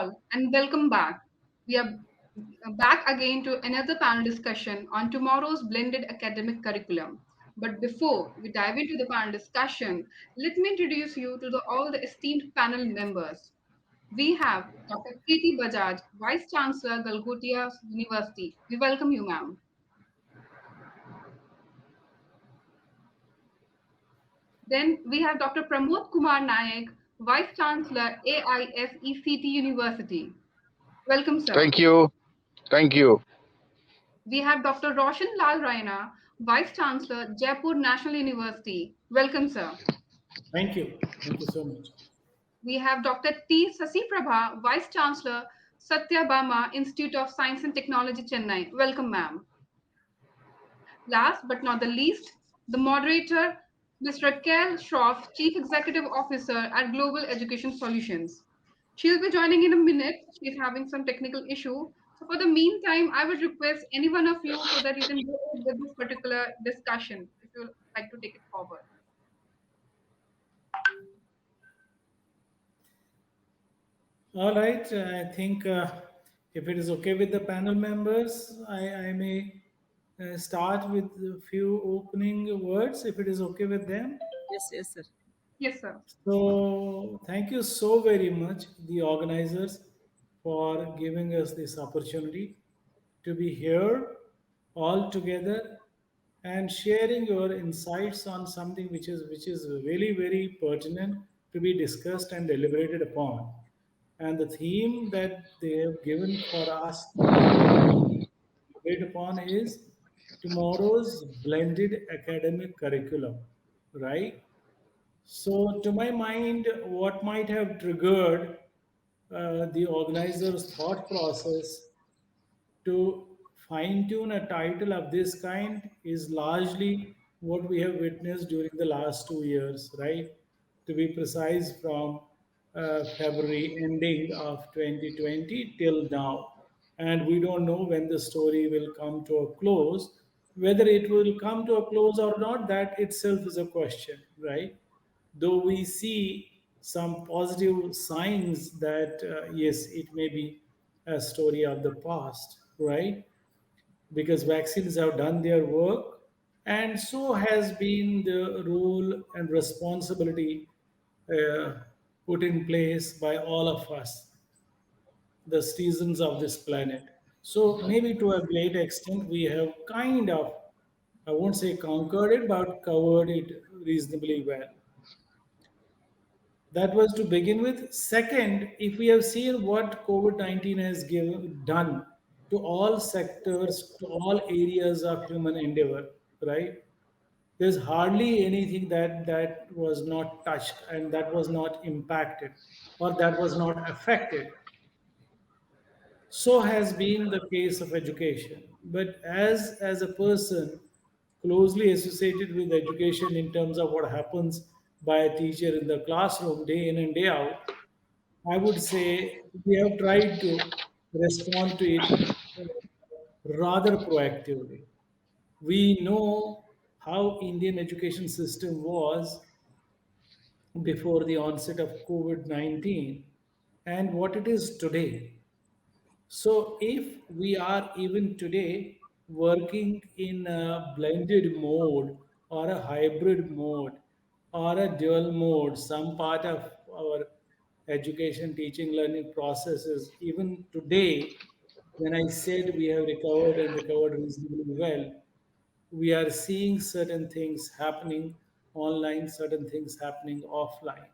all, and welcome back. We are back again to another panel discussion on tomorrow's blended academic curriculum. But before we dive into the panel discussion, let me introduce you to all the esteemed panel members. We have Dr. Preeti Bajaj, Vice Chancellor, Galgotia University. We welcome you, ma'am. Then we have Dr. Pramod Kumar Nayak, Vice Chancellor, AISECT University. Welcome, sir. Thank you. Thank you. We have Dr. Roshan Lal Raina, Vice Chancellor, Jaipur National University. Welcome, sir. Thank you. Thank you so much. We have Dr. T. Sasi Prabha, Vice Chancellor, Satyabama Institute of Science and Technology, Chennai. Welcome, ma'am. Last but not the least, the moderator, Ms. Raquel Schroff, Chief Executive Officer at Global Education Solutions. She'll be joining in a minute. She's having some technical issue. So for the meantime, I would request any one of you so that you can go with this particular discussion if you would like to take it forward. All right. I think if it is okay with the panel members, I may start with a few opening words, if it is okay with them. Yes, sir. Yes, sir. So, thank you so very much, the organizers, for giving us this opportunity to be here all together and sharing your insights on something which is really very pertinent to be discussed and deliberated upon. And the theme that they have given for us to debate upon is tomorrow's blended academic curriculum, right? So, to my mind, what might have triggered the organizer's thought process to fine tune a title of this kind is largely what we have witnessed during the last 2 years, right? To be precise, from February ending of 2020 till now. And we don't know when the story will come to a close. Whether it will come to a close or not, that itself is a question, right? Though we see some positive signs that yes, it may be a story of the past, right? Because vaccines have done their work, and so has been the role and responsibility uh, put in place by all of us, the citizens of this planet. So maybe to a great extent we have kind of, I won't say conquered it, but covered it reasonably well. That was to begin with. Second, if we have seen what COVID 19 has done to all sectors, to all areas of human endeavor, right? There's hardly anything that was not touched and that was not impacted or that was not affected. So has been the case of education. But as a person closely associated with education in terms of what happens by a teacher in the classroom day in and day out, I would say we have tried to respond to it rather proactively. We know how Indian education system was before the onset of COVID-19 and what it is today. So, if we are even today working in a blended mode or a hybrid mode or a dual mode, some part of our education, teaching, learning processes, even today, when I said we have recovered and recovered reasonably well, we are seeing certain things happening online, certain things happening offline.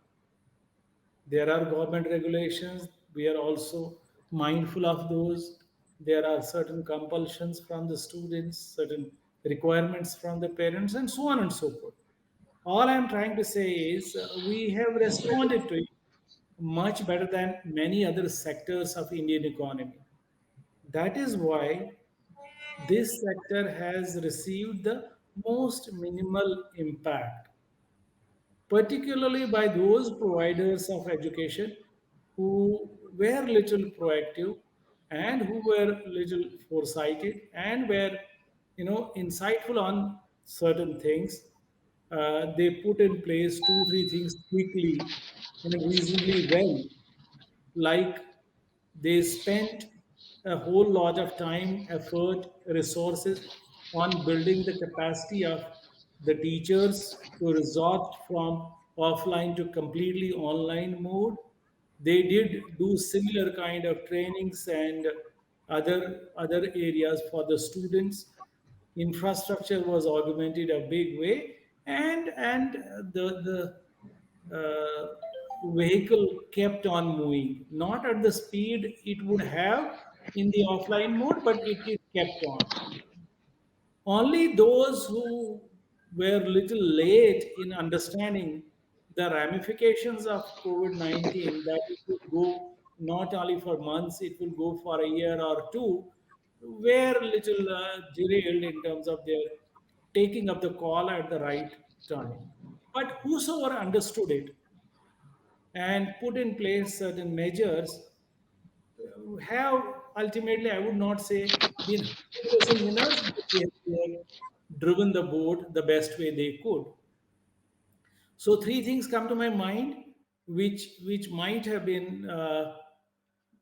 There are government regulations. We are also mindful of those. There are certain compulsions from the students, certain requirements from the parents, and so on and so forth. All I'm trying to say is we have responded to it much better than many other sectors of Indian economy. That is why this sector has received the most minimal impact, particularly by those providers of education who were little proactive and who were little foresighted and were insightful on certain things. They put in place 2 3 things quickly and reasonably well, like They spent a whole lot of time, effort, resources on building the capacity of the teachers to resort from offline to completely online mode. They did do similar kind of trainings and other areas for the students. Infrastructure was augmented a big way, and the vehicle kept on moving, not at the speed it would have in the offline mode, but it kept on. Only those who were little late in understanding the ramifications of COVID-19, that it will go not only for months, it will go for a year or two, were little derailed in terms of their taking up the call at the right time. But whosoever understood it and put in place certain measures have ultimately, I would not say been 100% winners, but they have driven the boat the best way they could. So three things come to my mind, which might have been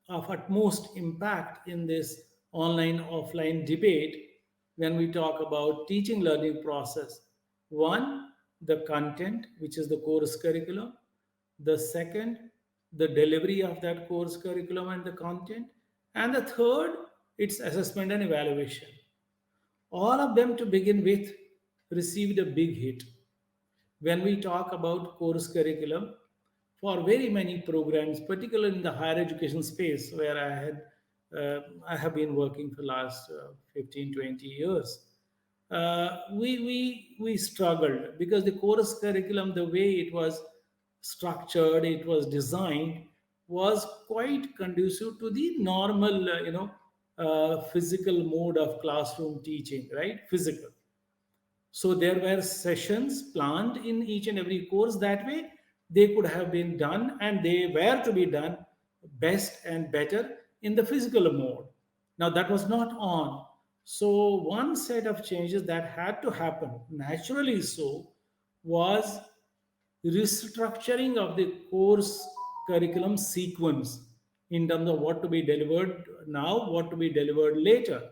of utmost impact in this online offline debate when we talk about teaching learning process. One, the content, which is the course curriculum. The second, the delivery of that course curriculum and the content. And the third, its assessment and evaluation. All of them, to begin with, received a big hit. When we talk about course curriculum, for very many programs, particularly in the higher education space, where I have been working for the last 15, 20 years, we struggled because the course curriculum, the way it was structured, it was designed, was quite conducive to the normal, physical mode of classroom teaching, right? Physical. So there were sessions planned in each and every course. That way, they could have been done and they were to be done best and better in the physical mode. Now, that was not on. So, one set of changes that had to happen, naturally so, was restructuring of the course curriculum sequence in terms of what to be delivered now, what to be delivered later.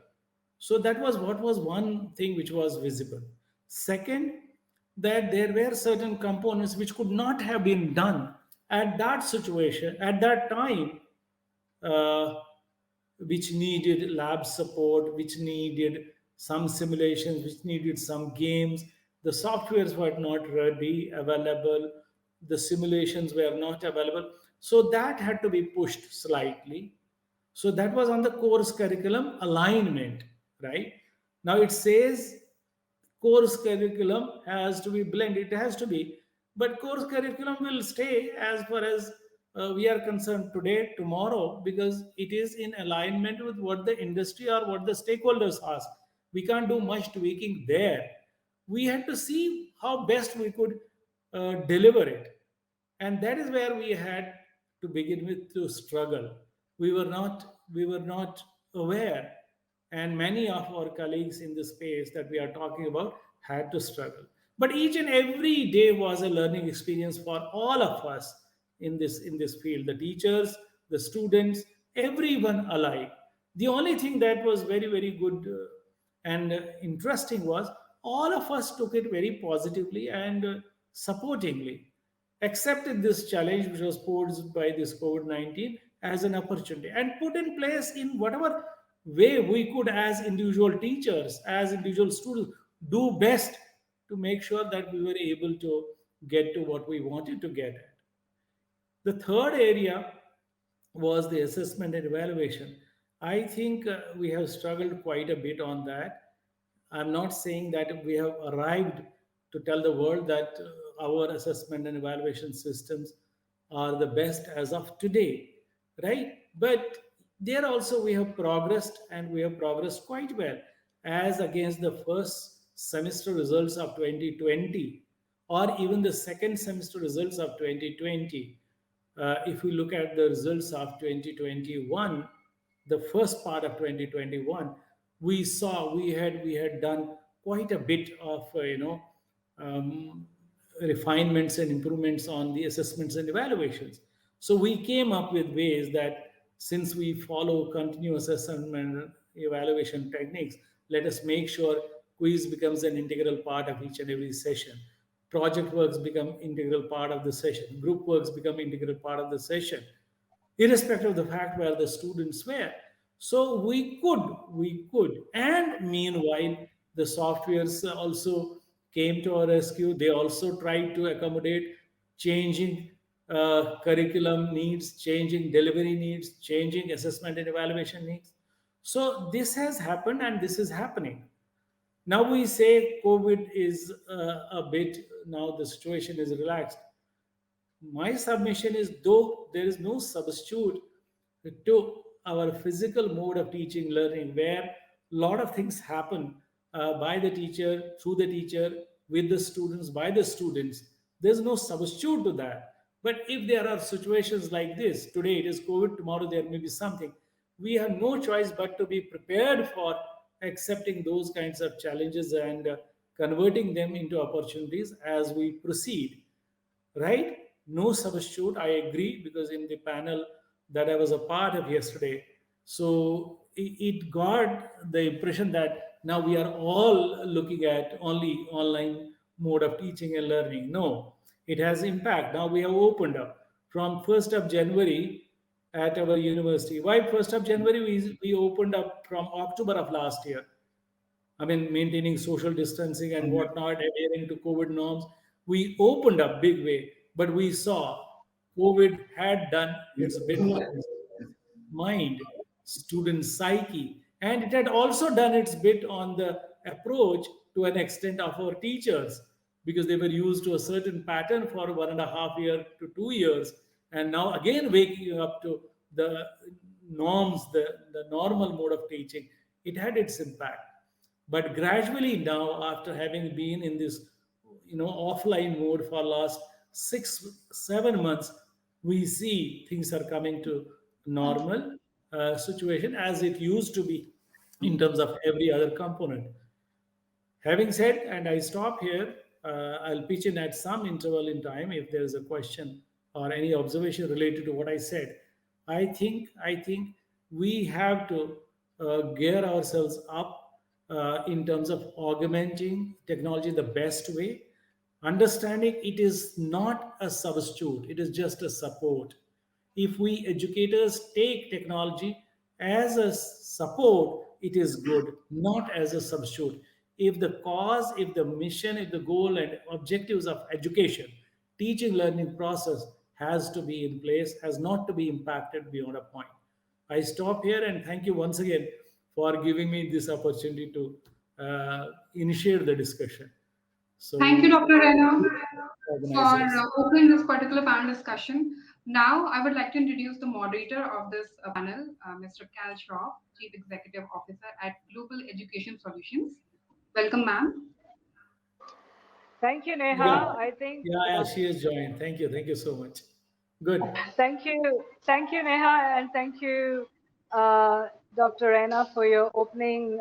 So that was what was one thing which was visible. Second, that there were certain components which could not have been done at that situation, at that time, uh, which needed lab support, which needed some simulations, which needed some games. The softwares were not ready, available, the simulations were not available. So that had to be pushed slightly. So that was on the course curriculum alignment, right? Now it says course curriculum has to be blended. It has to be, but course curriculum will stay as far as we are concerned today, tomorrow, because it is in alignment with what the industry or what the stakeholders ask. We can't do much tweaking there. We had to see how best we could deliver it, and that is where we had to begin with to struggle. We were not aware, and many of our colleagues in the space that we are talking about had to struggle. But each and every day was a learning experience for all of us in this field, the teachers, the students, everyone alike. The only thing that was very, very good and interesting was all of us took it very positively and supportingly, accepted this challenge which was posed by this COVID 19 as an opportunity, and put in place in whatever way we could, as individual teachers, as individual students, do best to make sure that we were able to get to what we wanted to get at. The third area was the assessment and evaluation. I think we have struggled quite a bit on that. I'm not saying that we have arrived to tell the world that our assessment and evaluation systems are the best as of today, right? But there also we have progressed, and we have progressed quite well as against the first semester results of 2020, or even the second semester results of 2020. If we look at the results of 2021, the first part of 2021, we saw we had done quite a bit of um, refinements and improvements on the assessments and evaluations. So we came up with ways that since we follow continuous assessment and evaluation techniques, let us make sure quiz becomes an integral part of each and every session. Project works become integral part of the session. Group works become integral part of the session, irrespective of the fact where the students were. So we could, and meanwhile, the softwares also came to our rescue. They also tried to accommodate changing curriculum needs, changing delivery needs, changing assessment and evaluation needs. So this has happened, and this is happening. Now we say COVID is a bit, now the situation is relaxed. My submission is, though there is no substitute to our physical mode of teaching learning, where a lot of things happen by the teacher, through the teacher, with the students, by the students. There's no substitute to that. But if there are situations like this, today it is COVID, tomorrow there may be something, we have no choice but to be prepared for accepting those kinds of challenges and converting them into opportunities as we proceed, right? No substitute. I agree, because in the panel that I was a part of yesterday, so it got the impression that now we are all looking at only online mode of teaching and learning. No, it has impact. Now we have opened up from 1st of January at our university. Why 1st of January? We opened up from October of last year. I mean, maintaining social distancing and whatnot, adhering to COVID norms. We opened up big way, but we saw COVID had done its bit on the student's mind, student psyche, and it had also done its bit on the approach to an extent of our teachers, because they were used to a certain pattern for 1.5 years to 2 years, and now again waking up to the norms, the normal mode of teaching. It had its impact. But gradually now, after having been in this offline mode for last 6 7 months, we see things are coming to normal situation as it used to be in terms of every other component. Having said, and I stop here, I'll pitch in at some interval in time if there is a question or any observation related to what I said. I think we have to gear ourselves up in terms of augmenting technology the best way, understanding it is not a substitute, it is just a support. If we educators take technology as a support, it is good, not as a substitute. If the cause, if the mission, if the goal and objectives of education, teaching learning process has to be in place, has not to be impacted beyond a point. I stop here and thank you once again for giving me this opportunity to initiate the discussion. Thank you, So, Dr. Rena, for organizers. opening this particular panel discussion. Now, I would like to introduce the moderator of this panel, Mr. Cal Schroff, Chief Executive Officer at Global Education Solutions. Welcome, ma'am. Thank you, Yeah, Neha. I think, yeah, she has joined. Thank you so much. Good. thank you, Neha, and thank you, Dr. Rena, for your opening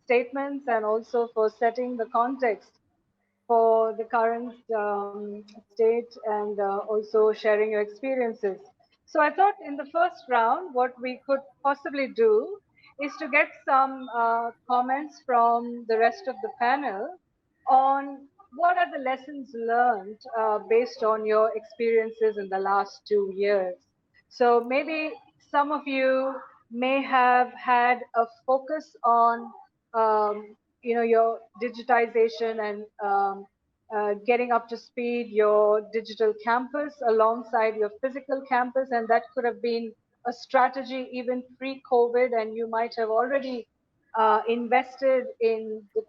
statements and also for setting the context for the current state and also sharing your experiences. So I thought in the first round, what we could possibly do is to get some comments from the rest of the panel on what are the lessons learned based on your experiences in the last 2 years. So maybe some of you may have had a focus on your digitization and getting up to speed your digital campus alongside your physical campus, and that could have been a strategy even pre-COVID, and you might have already invested in the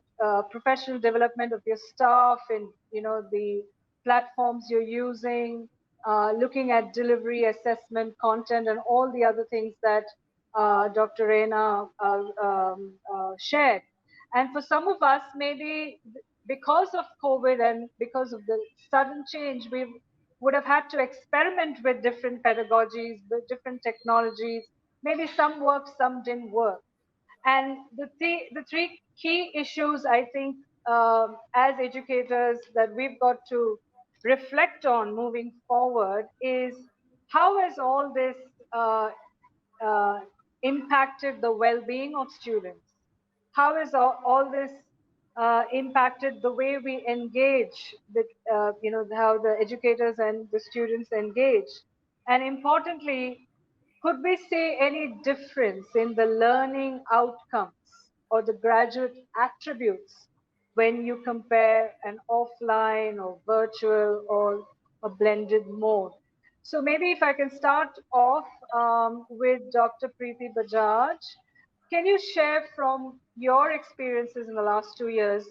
professional development of your staff and the platforms you're using, looking at delivery, assessment, content, and all the other things that Dr. Reina shared. And for some of us, maybe because of COVID and because of the sudden change, we would have had to experiment with different pedagogies, with different technologies. Maybe some worked, some didn't work. And the three key issues, I think, as educators that we've got to reflect on moving forward is how has all this uh, impacted the well-being of students? How has all this impacted the way we engage with, how the educators and the students engage? And importantly, could we say any difference in the learning outcomes or the graduate attributes when you compare an offline or virtual or a blended mode? So maybe if I can start off with Dr. Preeti Bajaj, can you share from your experiences in the last 2 years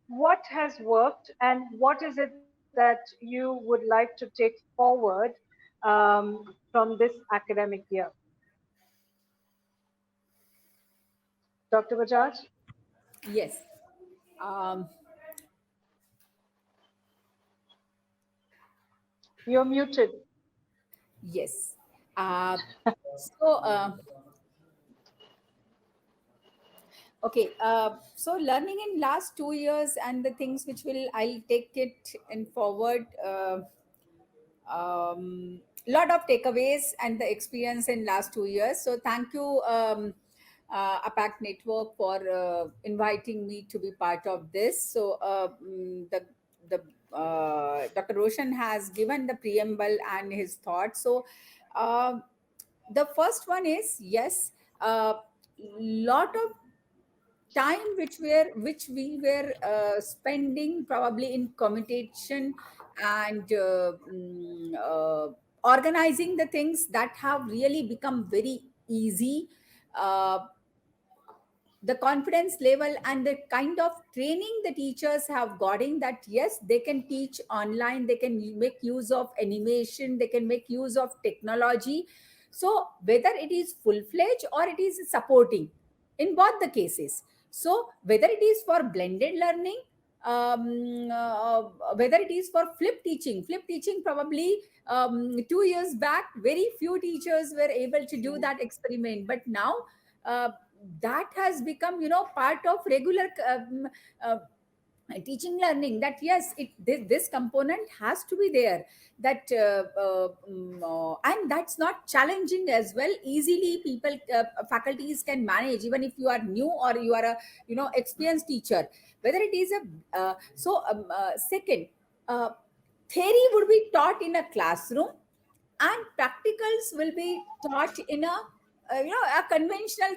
what has worked and what is it that you would like to take forward from this academic year? Dr. Bajaj, Yes. Um, you're muted. yes. Uh, so, okay. So learning in last 2 years and the things which I'll take it in forward. Lot of takeaways and the experience in last 2 years. So thank you, APAC Network, for inviting me to be part of this. So the Dr. Roshan has given the preamble and his thoughts. So the first one is, yes, lot of time which we were spending probably in commutation and organizing the things that have really become very easy. uh, the confidence level and the kind of training the teachers have gotten, that yes, they can teach online, they can make use of animation, they can make use of technology. So whether it is full fledged or it is supporting, in both the cases. So whether it is for blended learning, whether it is for flip teaching, probably 2 years back very few teachers were able to do that experiment, but now uh, that has become, part of regular uh, teaching learning, that yes, this component has to be there, that and that's not challenging as well. Easily people, faculties can manage, even if you are new or you are a experienced teacher, whether it is a second, uh, theory would be taught in a classroom and practicals will be taught in a a conventional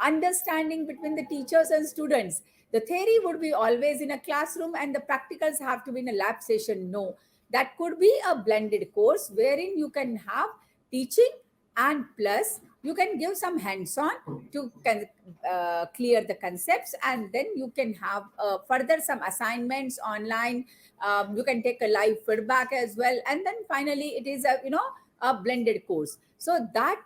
understanding between the teachers and students. The theory would be always in a classroom and the practicals have to be in a lab session. No, that could be a blended course wherein you can have teaching and plus you can give some hands-on to clear the concepts, and then you can have further some assignments online. You can take a live feedback as well, and then finally it is a a blended course, so that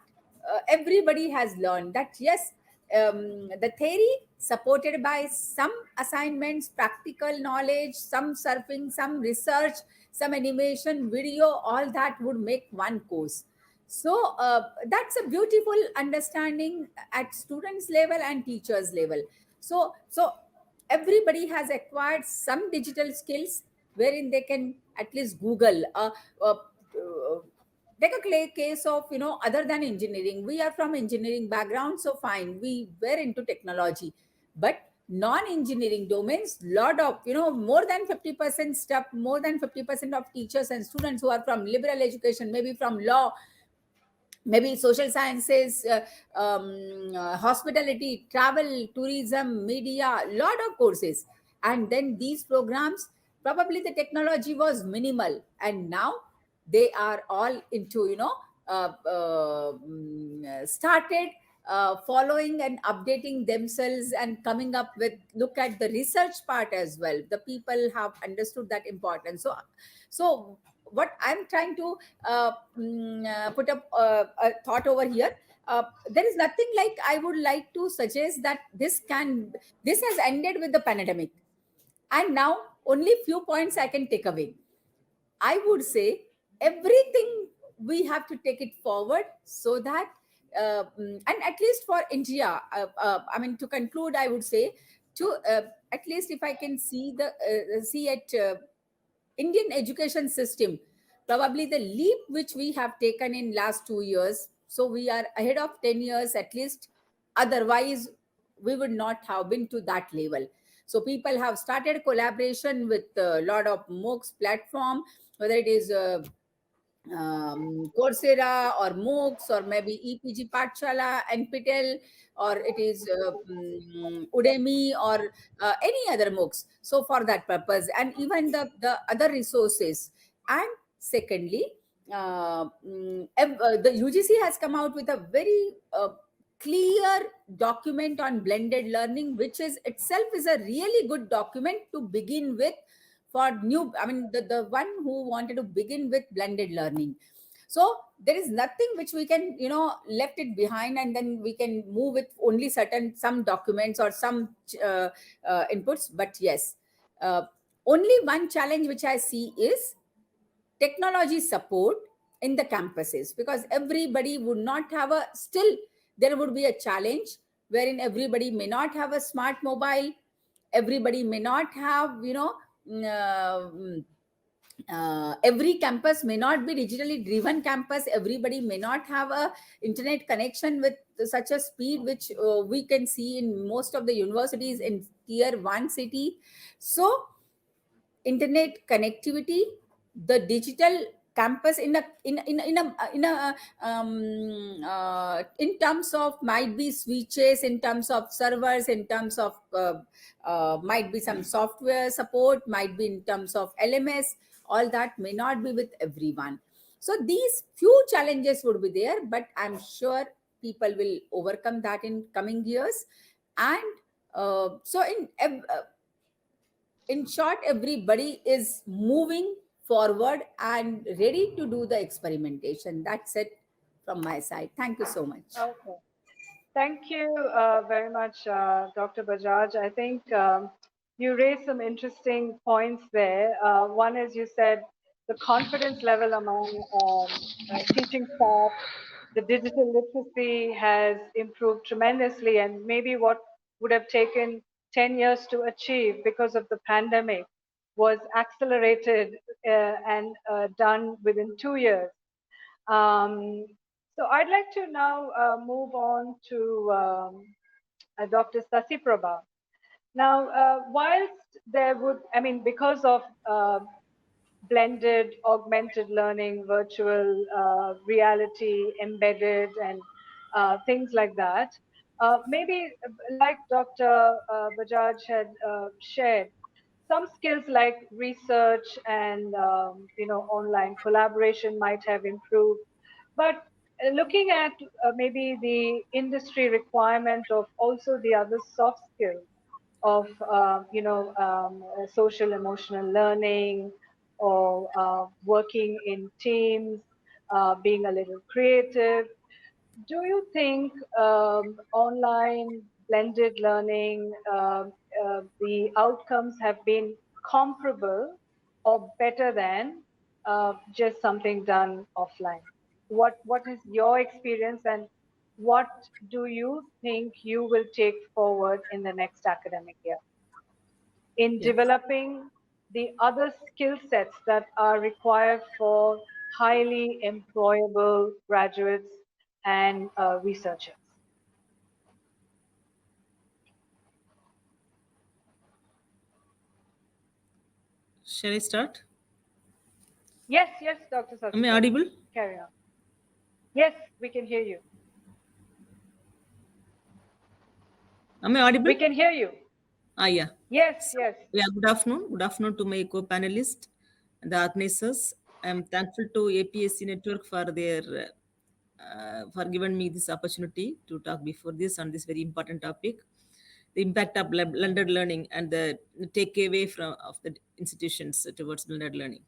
everybody has learned that yes, the theory supported by some assignments, practical knowledge, some surfing, some research, some animation, video, all that would make one course. So that's a beautiful understanding at students level and teachers level. So everybody has acquired some digital skills wherein they can at least Google. Take a case of, other than engineering, we are from engineering background, so fine, we were into technology, but non-engineering domains, lot of, more than 50% stuff, more than 50% of teachers and students who are from liberal education, maybe from law, maybe social sciences, hospitality, travel, tourism, media, lot of courses. And then these programs, probably the technology was minimal, and now they are all into, started following and updating themselves and coming up with, look at the research part as well. The people have understood that importance. So what I'm trying to put up a thought over here. There is nothing like I would like to suggest that this has ended with the pandemic, and now only few points I can take away. I would say everything we have to take it forward, so that and at least for India, I mean, to conclude, I would say, to at least if I can see at Indian education system, probably the leap which we have taken in last 2 years, So we are ahead of 10 years at least. Otherwise, we would not have been to that level. So people have started collaboration with a lot of MOOCs platform, whether it is Coursera or MOOCs or maybe EPG Pathshala, NPTEL, or it is Udemy or any other MOOCs. So for that purpose, and even the other resources. And secondly, the UGC has come out with a very clear document on blended learning, which is itself is a really good document to begin with for new, I mean, the one who wanted to begin with blended learning. So there is nothing which we can, left it behind and then we can move with only some documents or some inputs. But yes, only one challenge which I see is technology support in the campuses, because everybody would not have still there would be a challenge wherein everybody may not have a smart mobile, everybody may not have, every campus may not be digitally driven campus, everybody may not have a internet connection with such a speed which we can see in most of the universities in tier 1 city. So internet connectivity, the digital campus in terms of might be switches, in terms of servers, in terms of might be some software support, might be in terms of LMS, all that may not be with everyone. So these few challenges would be there, but I'm sure people will overcome that in coming years. And so in short, everybody is moving forward and ready to do the experimentation. That's it from my side. Thank you so much. Okay. Thank you very much, Dr. Bajaj. I think you raised some interesting points there. One is you said the confidence level among teaching staff, the digital literacy has improved tremendously, and maybe what would have taken 10 years to achieve because of the pandemic was accelerated and done within 2 years. So I'd like to now move on to Dr. Sasi Prabha. Now, whilst there would, I mean, because of blended, augmented learning, virtual reality, embedded, and things like that, maybe like Dr. Bajaj had shared, some skills like research and online collaboration might have improved, but looking at maybe the industry requirement of also the other soft skills of social emotional learning, or working in teams, being a little creative, do you think online blended learning, the outcomes have been comparable or better than just something done offline? What is your experience, and what do you think you will take forward in the next academic year in Yes. developing the other skill sets that are required for highly employable graduates and researchers? Shall I start? Yes, Dr. Am I Sasi. audible? Carry on. Yes, we can hear you. Am I audible? We can hear you. Yeah. Yes. Yeah, good afternoon. Good afternoon to my co-panelists and the organizers. I'm thankful to APSC Network for their for giving me this opportunity to talk before this on this very important topic, the impact of blended learning and the takeaway from of the institutions towards blended learning.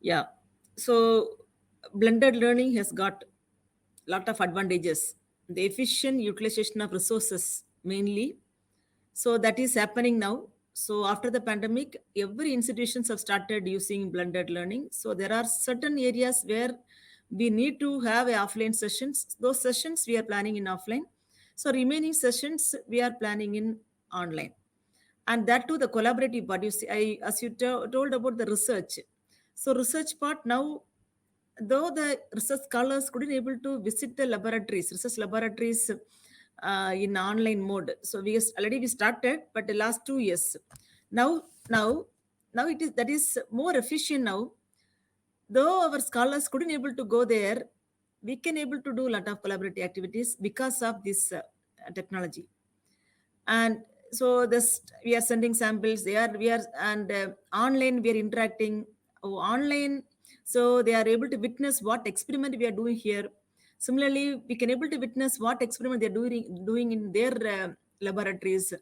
Yeah, so blended learning has got lot of advantages. The efficient utilization of resources mainly, so that is happening now. So after the pandemic, every institutions have started using blended learning. So there are certain areas where we need to have a offline sessions. Those sessions we are planning in offline. So remaining sessions we are planning in online. And that too, the collaborative part. You see, as you told about the research. So research part now, though the research scholars couldn't able to visit the laboratories, research laboratories in online mode. So we started, but the last 2 years, now, now it is that is more efficient now. Though our scholars couldn't able to go there, we can able to do a lot of collaborative activities because of this technology. And so this we are sending samples, we are and online we are interacting online, so they are able to witness what experiment we are doing here. Similarly, we can able to witness what experiment they are doing in their laboratories.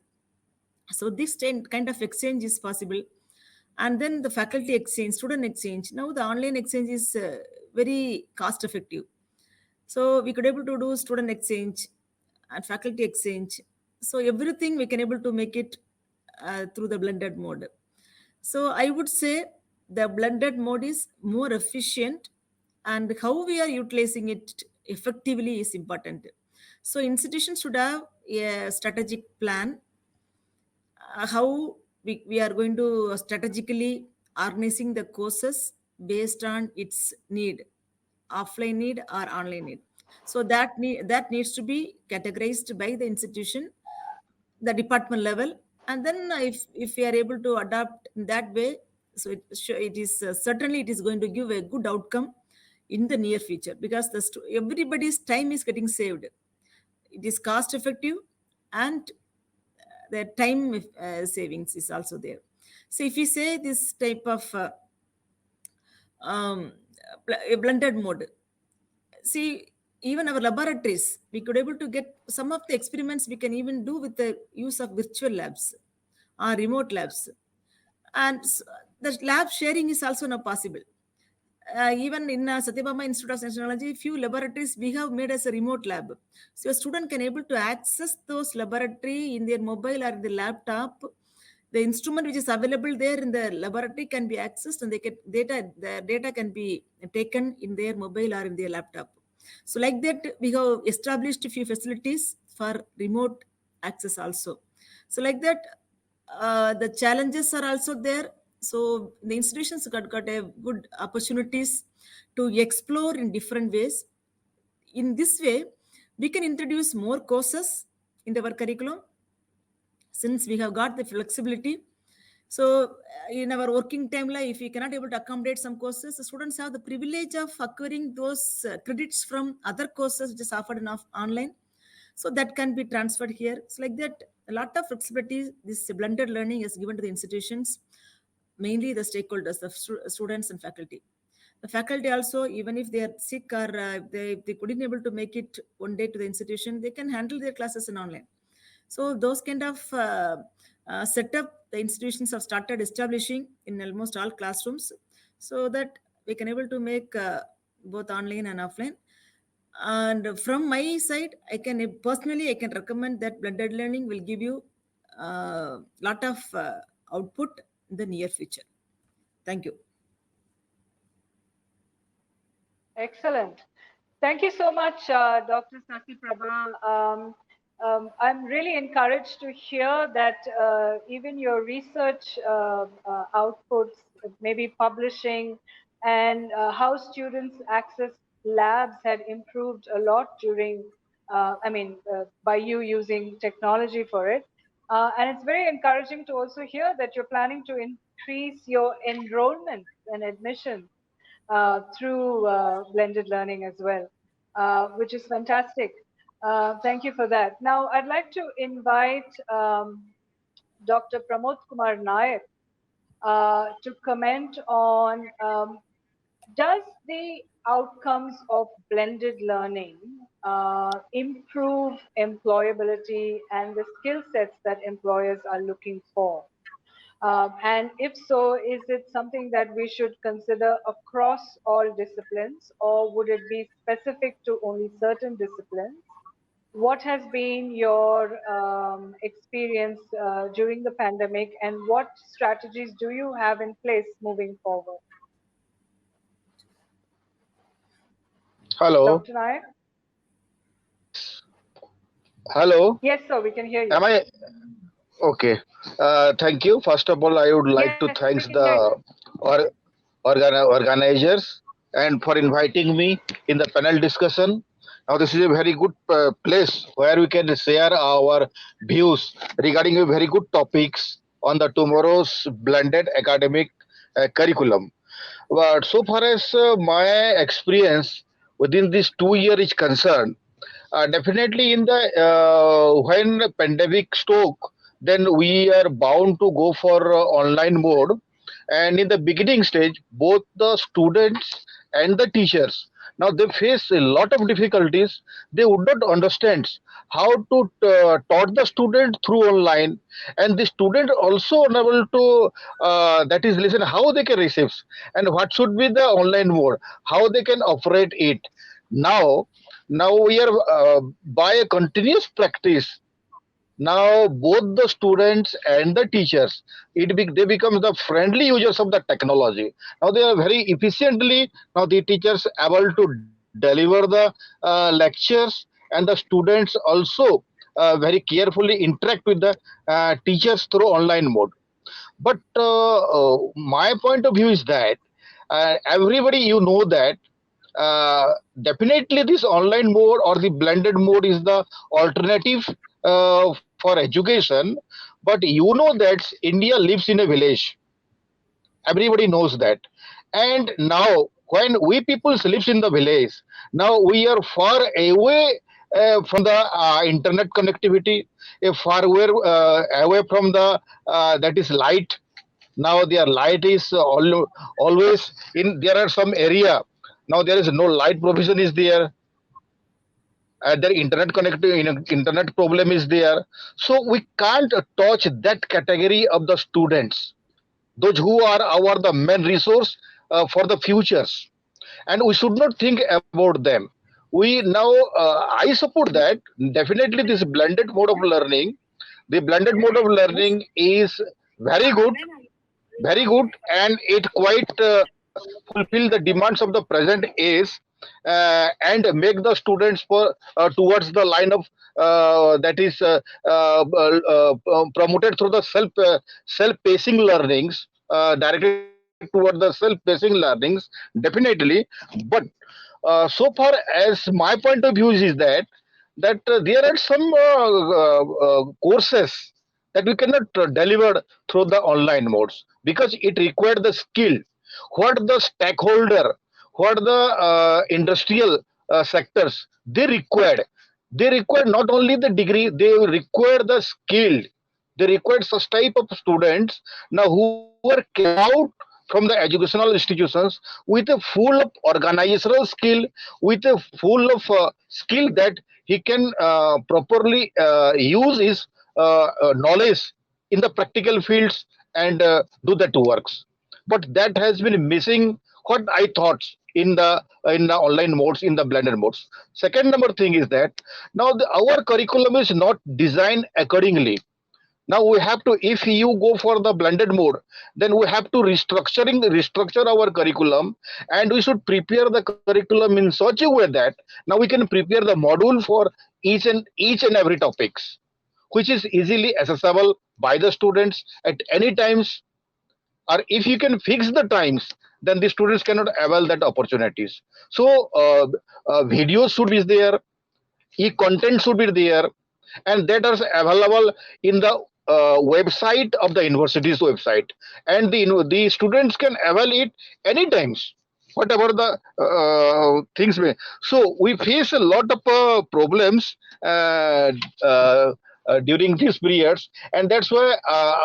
So this kind of exchange is possible. And then the faculty exchange, student exchange, now the online exchange is very cost effective. So we could able to do student exchange and faculty exchange. So everything we can able to make it through the blended mode. So I would say the blended mode is more efficient, and how we are utilizing it effectively is important. So institutions should have a strategic plan, how we are going to strategically organizing the courses based on its need, offline need or online need. So that needs to be categorized by the institution, the department level, and then if we are able to adapt in that way, so it is certainly it is going to give a good outcome in the near future, because everybody's time is getting saved. It is cost effective, and the time savings is also there. So if we say this type of a blended mode, see, even our laboratories, we could able to get some of the experiments we can even do with the use of virtual labs or remote labs. And the lab sharing is also now possible. Even in Satyabama Institute of Science and Technology, few laboratories we have made as a remote lab. So a student can able to access those laboratory in their mobile or the laptop. The instrument which is available there in the laboratory can be accessed, and the data can be taken in their mobile or in their laptop. So like that, we have established a few facilities for remote access also. So like that, the challenges are also there. So the institutions got a good opportunities to explore in different ways. In this way, we can introduce more courses in our curriculum, since we have got the flexibility. So in our working time life, if we cannot able to accommodate some courses, the students have the privilege of acquiring those credits from other courses which is offered online. So that can be transferred here. So like that, a lot of flexibility this blended learning is given to the institutions, mainly the stakeholders, the students and faculty. The faculty also, even if they are sick or they couldn't able to make it one day to the institution, they can handle their classes in online. So those kind of setup the institutions have started establishing in almost all classrooms, so that we can able to make both online and offline. And from my side, I can recommend that blended learning will give you a lot of output in the near future. Thank you. Excellent. Thank you so much, Dr. Sati Prabha. I'm really encouraged to hear that even your research outputs, maybe publishing, and how students access labs had improved a lot during, by you using technology for it. And it's very encouraging to also hear that you're planning to increase your enrollment and admission through blended learning as well, which is fantastic. Thank you for that. Now, I'd like to invite Dr. Pramod Kumar Nayak to comment on does the outcomes of blended learning improve employability and the skill sets that employers are looking for? And if so, is it something that we should consider across all disciplines, or would it be specific to only certain disciplines? What has been your experience during the pandemic, and what strategies do you have in place moving forward? Hello. Dr. Nayak? Hello. Yes, sir, we can hear you. Am I okay? Thank you. First of all, I would like to Yes, thank we can hear you. the organizers and for inviting me in the panel discussion. Now, this is a very good place where we can share our views regarding a very good topics on the tomorrow's blended academic curriculum. But so far as my experience within this 2 year is concerned, definitely in the when the pandemic struck, then we are bound to go for online mode. And in the beginning stage, both the students and the teachers now they face a lot of difficulties. They would not understand how to taught the student through online, and the student also unable to that is listen how they can receive and what should be the online mode, how they can operate it. Now now we are by a continuous practice. Now both the students and the teachers, they become the friendly users of the technology. Now they are very efficiently, now the teachers able to deliver the lectures, and the students also very carefully interact with the teachers through online mode. But my point of view is that everybody know that definitely this online mode or the blended mode is the alternative for education. But you know that India lives in a village. Everybody knows that. And now when we people lives in the village, now we are far away from the internet connectivity, far away from the that is light. Now their light is always in, there are some area, now there is no light provision is there, their internet problem is there. So we can't touch that category of the students, those who are our the main resource for the futures, and we should not think about them. We now I support that definitely this blended mode of learning, the blended mode of learning is very good, very good, and it quite fulfill the demands of the present age, and make the students for towards the line of that is promoted through the self pacing learnings, directed toward the self-pacing learnings, definitely. But so far as my point of view is that there are some courses that we cannot deliver through the online modes because it required the skill. What the stakeholder, what the industrial sectors they required not only the degree, they require the skill. They required such type of students now who are came out from the educational institutions with a full of organizational skill, with a full of skill that he can properly use his knowledge in the practical fields and do that works. But that has been missing what I thought in the online modes, in the blended modes. Second number thing is that now our curriculum is not designed accordingly. Now we have to, if you go for the blended mode, then we have to restructure our curriculum, and we should prepare the curriculum in such a way that now we can prepare the module for each and every topics, which is easily accessible by the students at any times. Or if you can fix the times, then the students cannot avail that opportunities. So videos should be there, e-content should be there, and that is available in the website of the university's website, and the students can avail it any times, whatever the things may. So we face a lot of problems during these periods, and that's why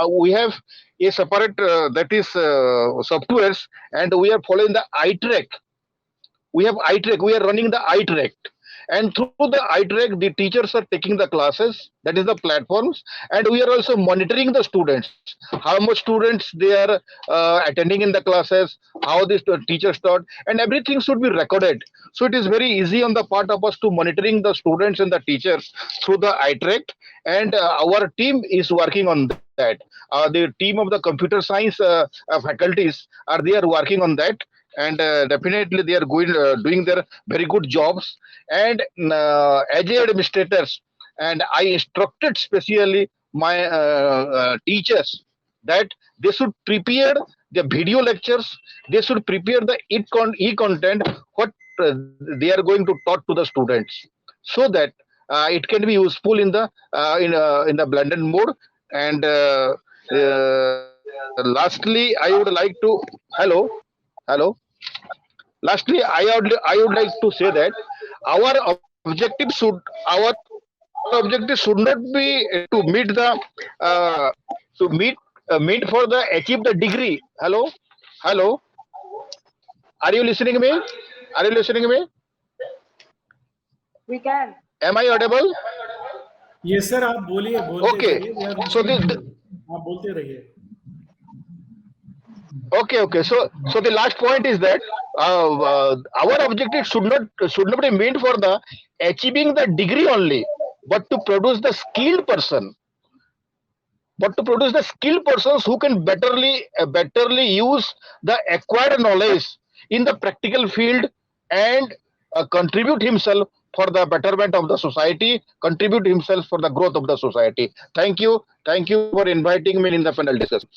we have a separate that is softwares, and we are following the iTrack. We have iTrack, we are running the iTrack, and through the iTrack the teachers are taking the classes, that is the platforms, and we are also monitoring the students, how much students they are attending in the classes, how this teachers taught, and everything should be recorded. So it is very easy on the part of us to monitoring the students and the teachers through the iTrack, and our team is working on that. The team of the computer science faculties are there working on that, and definitely they are doing their very good jobs. And as a administrators, and I instructed specially my teachers that they should prepare the video lectures, they should prepare the e-content what they are going to taught to the students, so that it can be useful in the blended mode. And lastly, I would like to hello. Lastly, I would like to say that our objective should our objective should not be to meet the uh, to meet for the achieve the degree. Hello, are you listening me? Are you listening me? We can. Am I audible? Yes, sir. आप बोलिए, बोलते Okay. जाइए. We are So listening to you. आप बोलते रहिए. okay. So the last point is that our objective should not be meant for the achieving the degree only, but to produce the skilled person. But to produce the skilled persons who can betterly use the acquired knowledge in the practical field, and contribute himself for the betterment of the society, contribute himself for the growth of the society. Thank you for inviting me in the panel discussion.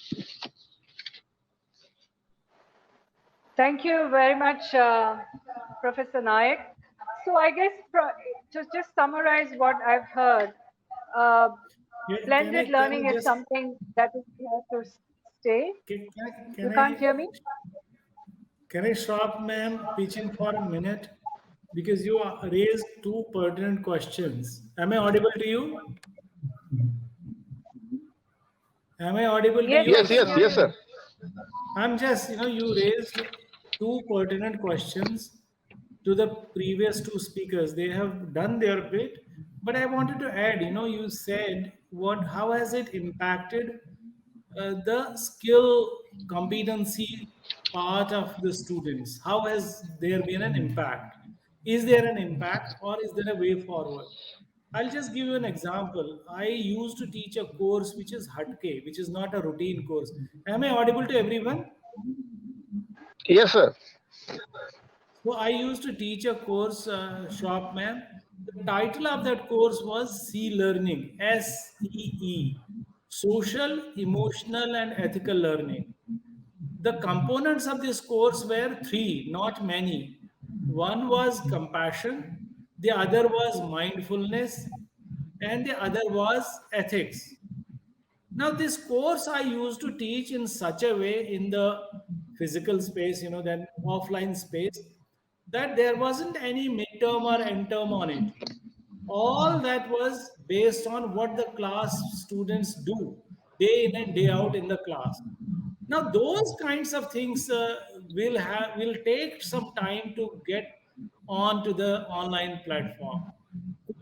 Thank you very much, Professor Nayak. So I guess to just summarize what I've heard, uh, blended Can learning I is just something that is here to stay. can, You can can't hear I me? can I stop, ma'am, pitching for a minute? Because you raised two pertinent questions. Am I audible to you? Am I audible to Yes, you? I Yes, can yes, hear yes, you. sir. I'm just, you raised two pertinent questions to the previous two speakers. They have done their bit, but I wanted to add, you said how has it impacted the skill competency part of the students? How has there been an impact? Is there an impact, or is there a way forward? I'll just give you an example. I used to teach a course which is Hatke, which is not a routine course. Am I audible to everyone? Yes, sir. So I used to teach a course, Shopman. The title of that course was C Learning, SEE, Social, Emotional, and Ethical Learning. The components of this course were three, not many. One was compassion, the other was mindfulness, and the other was ethics. Now, this course I used to teach in such a way in the physical space, then offline space, that there wasn't any midterm or end term on it. All that was based on what the class students do day in and day out in the class. Now, those kinds of things will take some time to get onto the online platform.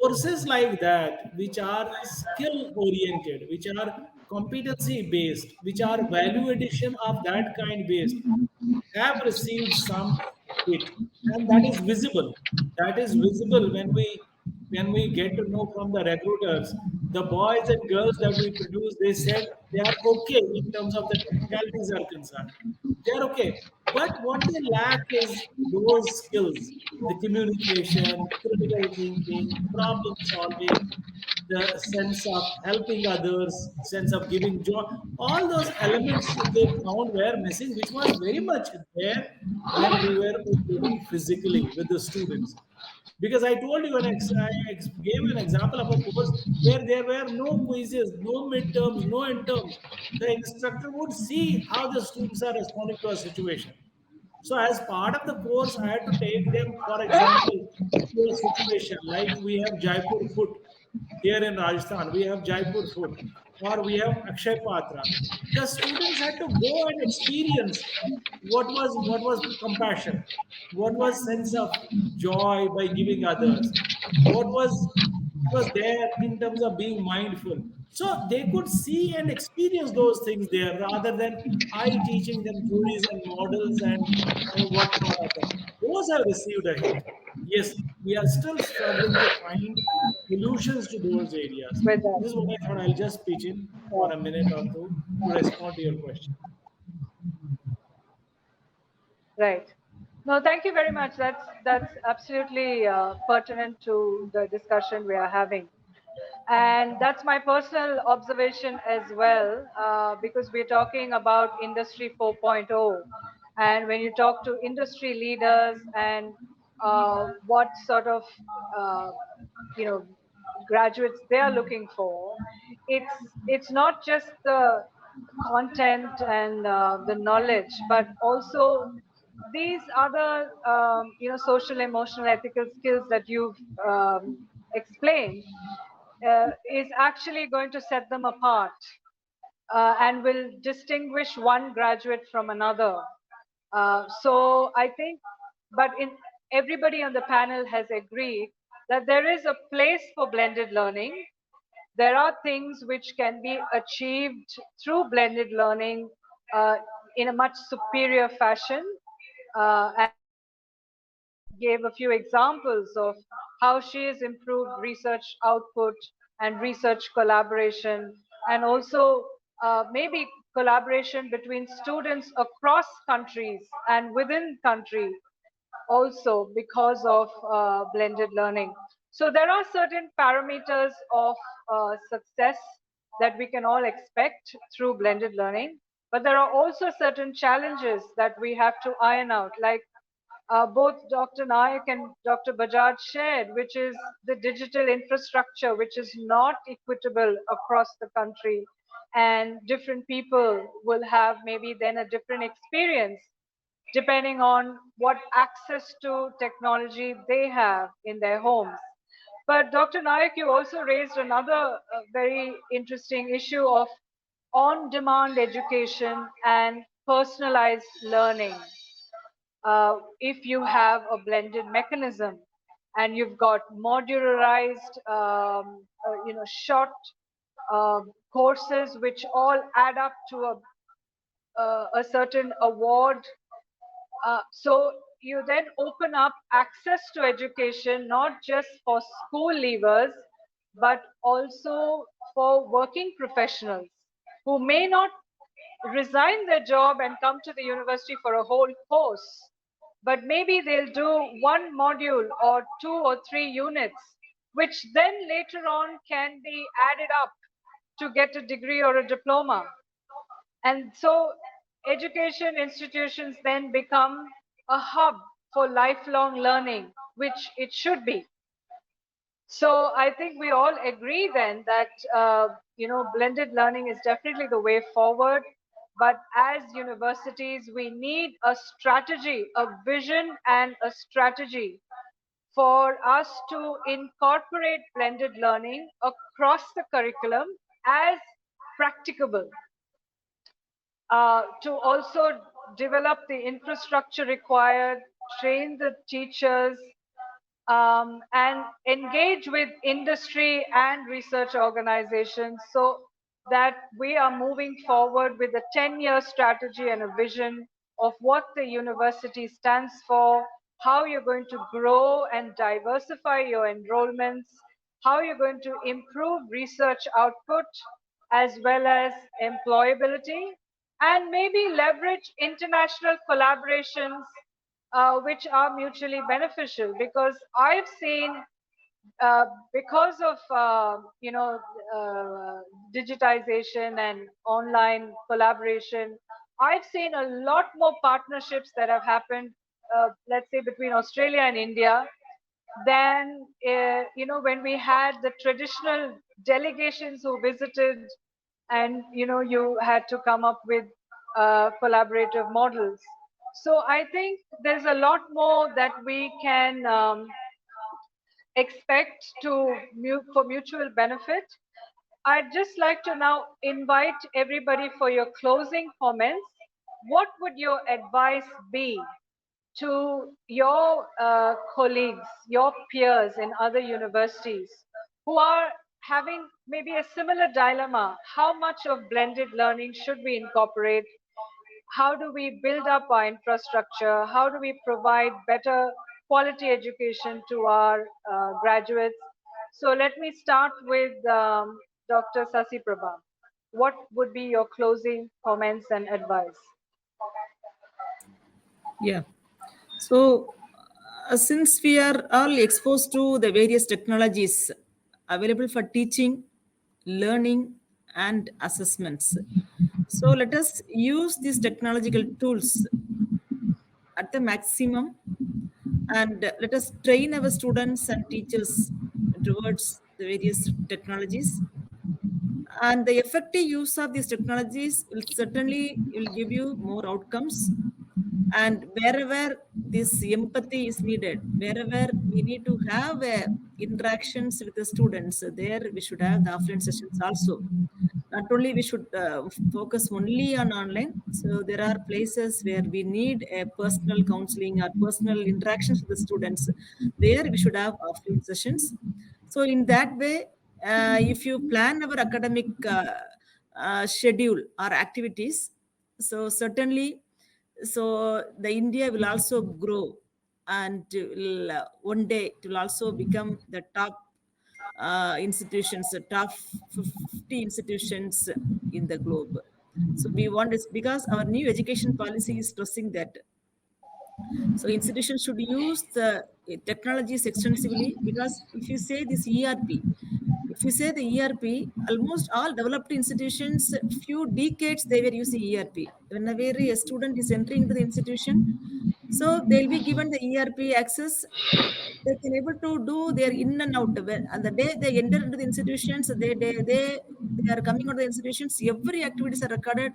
Courses like that, which are skill oriented, which are competency based, which are value addition of that kind based, have received some hit, and that is visible. That is visible when we get to know from the recruiters, the boys and girls that we produce, they said they are okay in terms of the technicalities are concerned. They are okay, but what they lack is those skills: the communication, critical thinking, problem solving, the sense of helping others, sense of giving joy. All those elements they found were missing, which was very much there when we were operating physically with the students. Because I told you, gave an example of a course where there were no quizzes, no midterms, no interms. The instructor would see how the students are responding to a situation. So, as part of the course, I had to take them, for example, to a situation like we have Jaipur foot here in Rajasthan, we have Jaipur foot, or we have Akshay Patra. The students had to go and experience what was compassion, what was sense of joy by giving others, what was there in terms of being mindful. So they could see and experience those things there rather than I teaching them theories and models and whatnot of that. Those have received a hit. Yes, we are still struggling to find solutions to those areas. With that. This is what I thought I'll just pitch in for a minute or two to respond to your question. Right. No, thank you very much. That's absolutely pertinent to the discussion we are having. And that's my personal observation as well, because we're talking about Industry 4.0. And when you talk to industry leaders and what sort of uh, you know graduates they are looking for, it's not just the content and the knowledge, but also these other social, emotional, ethical skills that you've explained is actually going to set them apart and will distinguish one graduate from another. So I think, but in everybody on the panel has agreed that there is a place for blended learning. There are things which can be achieved through blended learning in a much superior fashion. And gave a few examples of how she has improved research output and research collaboration, and also maybe collaboration between students across countries and within country also because of blended learning. So there are certain parameters of success that we can all expect through blended learning, but there are also certain challenges that we have to iron out, like both Dr. Nayak and Dr. Bajaj shared, which is the digital infrastructure, which is not equitable across the country. And different people will have maybe then a different experience depending on what access to technology they have in their homes. But Dr. Nayak, you also raised another very interesting issue of on-demand education and personalized learning. If you have a blended mechanism and you've got modularized, short courses which all add up to a certain award. So you then open up access to education, not just for school leavers, but also for working professionals who may not resign their job and come to the university for a whole course, but maybe they'll do one module or 2 or 3 units, which then later on can be added up to get a degree or a diploma. And so education institutions then become a hub for lifelong learning, which it should be. So I think we all agree then that blended learning is definitely the way forward. But as universities, we need a strategy, a vision, and a strategy for us to incorporate blended learning across the curriculum as practicable. To also develop the infrastructure required, train the teachers, and engage with industry and research organizations so that we are moving forward with a 10-year strategy and a vision of what the university stands for, how you're going to grow and diversify your enrollments, how you're going to improve research output as well as employability, and maybe leverage international collaborations which are mutually beneficial, because I've seen because of digitization and online collaboration, I've seen a lot more partnerships that have happened, let's say between Australia and India, than when we had the traditional delegations who visited, and you had to come up with collaborative models. So I think there's a lot more that we can expect for mutual benefit. I'd just like to now invite everybody for your closing comments. What would your advice be to your colleagues, your peers in other universities who are having maybe a similar dilemma? How much of blended learning should we incorporate? How do we build up our infrastructure? How do we provide better quality education to our graduates? So let me start with Dr. Sasi Prabha. What would be your closing comments and advice? Yeah. So, since we are all exposed to the various technologies available for teaching, learning, and assessments. So let us use these technological tools at the maximum, and let us train our students and teachers towards the various technologies. And the effective use of these technologies will certainly will give you more outcomes. And wherever this empathy is needed, wherever we need to have interactions with the students, there we should have the offline sessions also. Not only we should focus only on online. So there are places where we need a personal counseling or personal interactions with the students. There we should have offline sessions. So in that way, if you plan our academic schedule or activities, so certainly, so the India will also grow, and will, one day it will also become the top institutions, the top 50 institutions in the globe. So we want this because our new education policy is stressing that. So institutions should use the technologies extensively, because if you say this ERP, if you say the ERP, almost all developed institutions, few decades they were using ERP. Whenever a student is entering into the institution, so they'll be given the ERP access. They can able to do their in and out. And the day they enter into the institutions, they are coming out of the institutions. Every activities are recorded,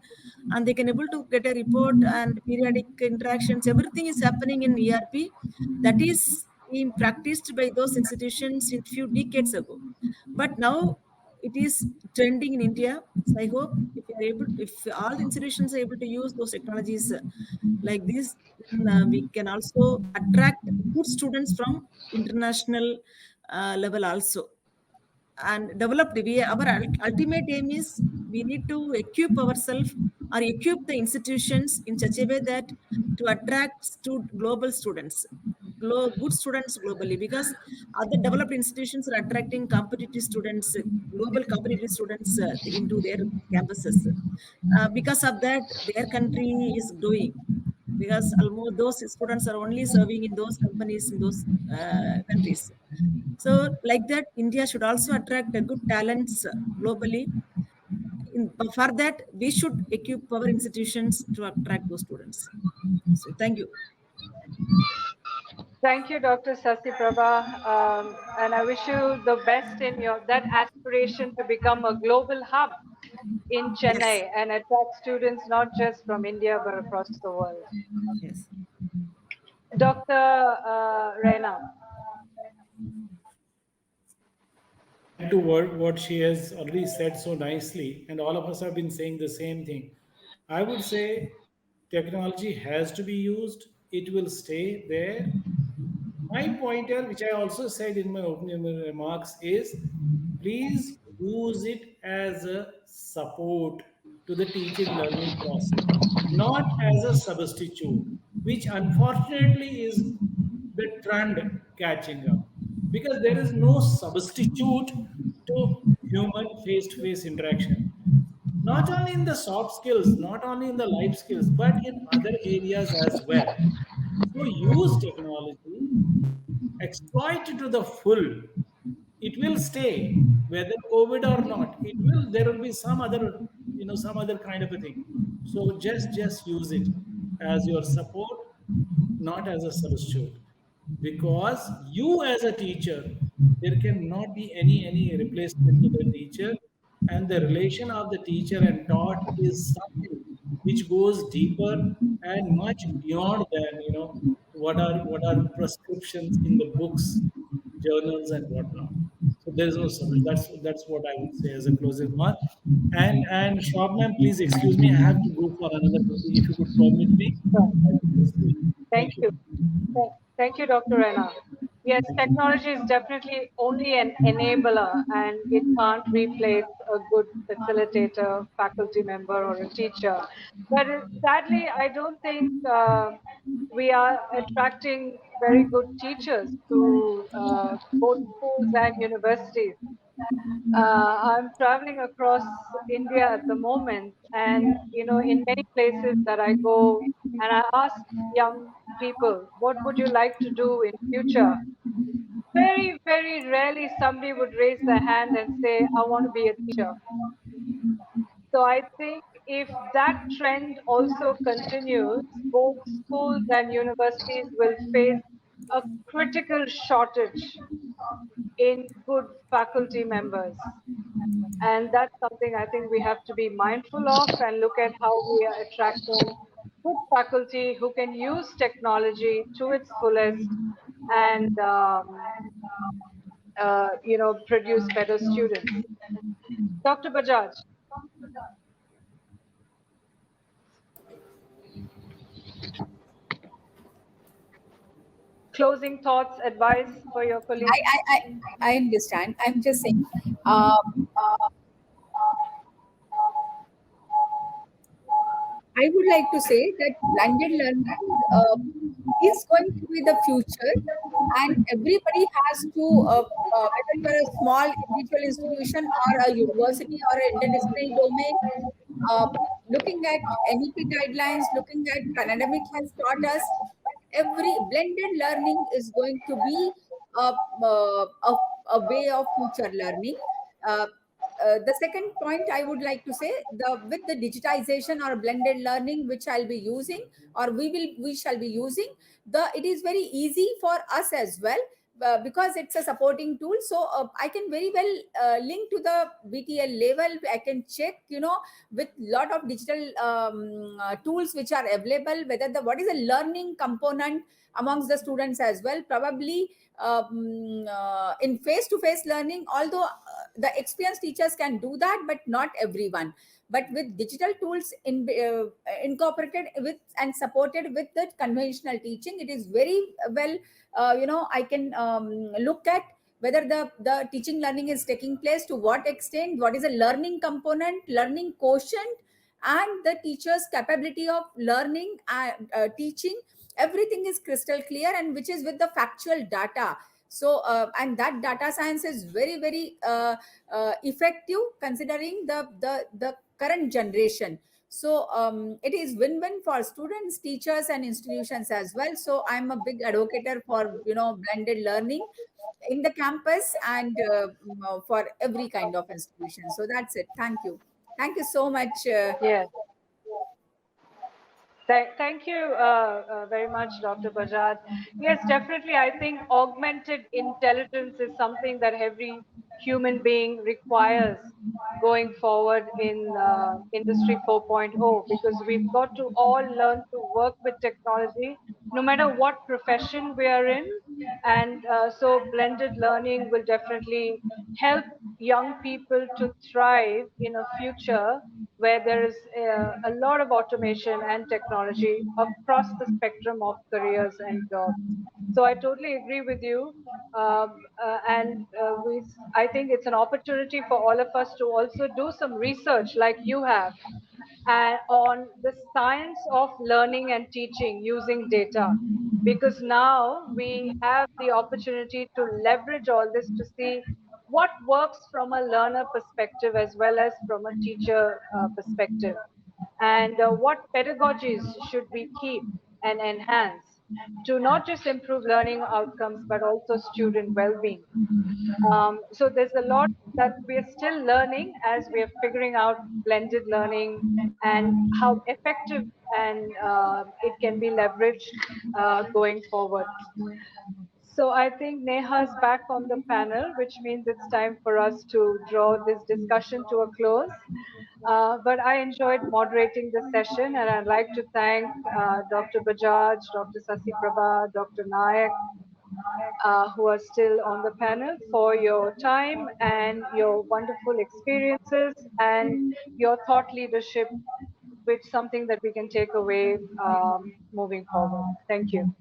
and they can able to get a report and periodic interactions. Everything is happening in ERP. That is being practiced by those institutions in few decades ago. But now it is trending in India. So I hope if you are able, if all the institutions are able to use those technologies like this, then we can also attract good students from international level also, and developed. Our ultimate aim is we need to equip ourselves or equip the institutions in such a way that to attract global students, good students globally, because other developed institutions are attracting competitive students, global competitive students into their campuses. Because of that, their country is growing, because almost those students are only serving in those companies in those countries. So, like that, India should also attract good talents globally. For that, we should equip our institutions to attract those students. So, thank you. Thank you, Dr. Sasi Prabha, and I wish you the best in your that aspiration to become a global hub in Yes, Chennai and attract students not just from India but across the world. yes. Dr. Reina. Add to what she has already said so nicely, and all of us have been saying the same thing. I would say technology has to be used, it will stay there. My pointer, which I also said in my opening remarks, is please use it as a support to the teaching learning process, not as a substitute, which unfortunately is the trend catching up, because there is no substitute to human face to face interaction, not only in the soft skills, not only in the life skills, but in other areas as well. So use technology, exploit it to the full. It will stay, whether COVID or not. It will. There will be some other, some other kind of a thing. So just use it as your support, not as a substitute, because you as a teacher, there cannot be any replacement to the teacher, and the relation of the teacher and taught is something which goes deeper and much beyond than what are prescriptions in the books, journals, and whatnot. So there is no substitute. That's what I would say as a closing remark. And Shobham, please excuse me, I have to go for another meeting. If you could permit me, Sure. I would just do it. Thank Thank you. you. Thank you, Dr. Rena. Yes, technology is definitely only an enabler and it can't replace a good facilitator, faculty member, or a teacher. But sadly, I don't think we are attracting very good teachers to both schools and universities. I'm traveling across India at the moment, and in many places that I go, and I ask young people, "What would you like to do in future?" very, very rarely somebody would raise their hand and say, I want to be a teacher. So I think if that trend also continues, both schools and universities will face a critical shortage in good faculty members. And that's something I think we have to be mindful of and look at how we are attracting good faculty who can use technology to its fullest and produce better students. Dr. Bajaj. Closing thoughts, advice for your colleagues? I understand. I'm just saying. I would like to say that blended learning is going to be the future, and everybody has to, whether you're a small individual institution or a university or an interdisciplinary domain, looking at NEP guidelines, looking at pandemic has taught us, every blended learning is going to be a way of future learning. Uh, the second point I would like to say, with the digitization or blended learning, which I'll be using, or we shall be using, it is very easy for us as well, because it's a supporting tool. So I can very well link to the BTL level. I can check, with lot of digital tools which are available, whether what is a learning component amongst the students as well. Probably in face-to-face learning, although the experienced teachers can do that, but not everyone. But with digital tools incorporated with and supported with the conventional teaching, it is very well, I can look at whether the teaching learning is taking place, to what extent, what is a learning component, learning quotient, and the teacher's capability of learning and teaching. Everything is crystal clear, and which is with the factual data. So and that data science is very, very effective, considering the current generation. So it is win-win for students, teachers, and institutions as well. So I'm a big advocate for blended learning in the campus and for every kind of institution. So that's it. Thank you so much. Yes. Thank you very much, Dr. Bajaj. Yes, definitely. I think augmented intelligence is something that every human being requires going forward in Industry 4.0, because we've got to all learn to work with technology, no matter what profession we are in. And so blended learning will definitely help young people to thrive in a future where there is a lot of automation and technology across the spectrum of careers and jobs. So I totally agree with you. I think it's an opportunity for all of us to also do some research like you have, and on the science of learning and teaching using data, because now we have the opportunity to leverage all this to see what works from a learner perspective as well as from a teacher perspective, and what pedagogies should we keep and enhance to not just improve learning outcomes but also student well-being. So there's a lot that we're still learning as we're figuring out blended learning and how effective and it can be leveraged going forward. So I think Neha's back on the panel, which means it's time for us to draw this discussion to a close. But I enjoyed moderating the session, and I'd like to thank Dr. Bajaj, Dr. Sasi Prabha, Dr. Nayak, who are still on the panel, for your time and your wonderful experiences and your thought leadership, which is something that we can take away moving forward. Thank you.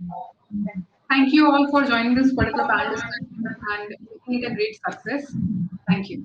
Thank you all for joining this particular panel discussion and making it a great success. Thank you.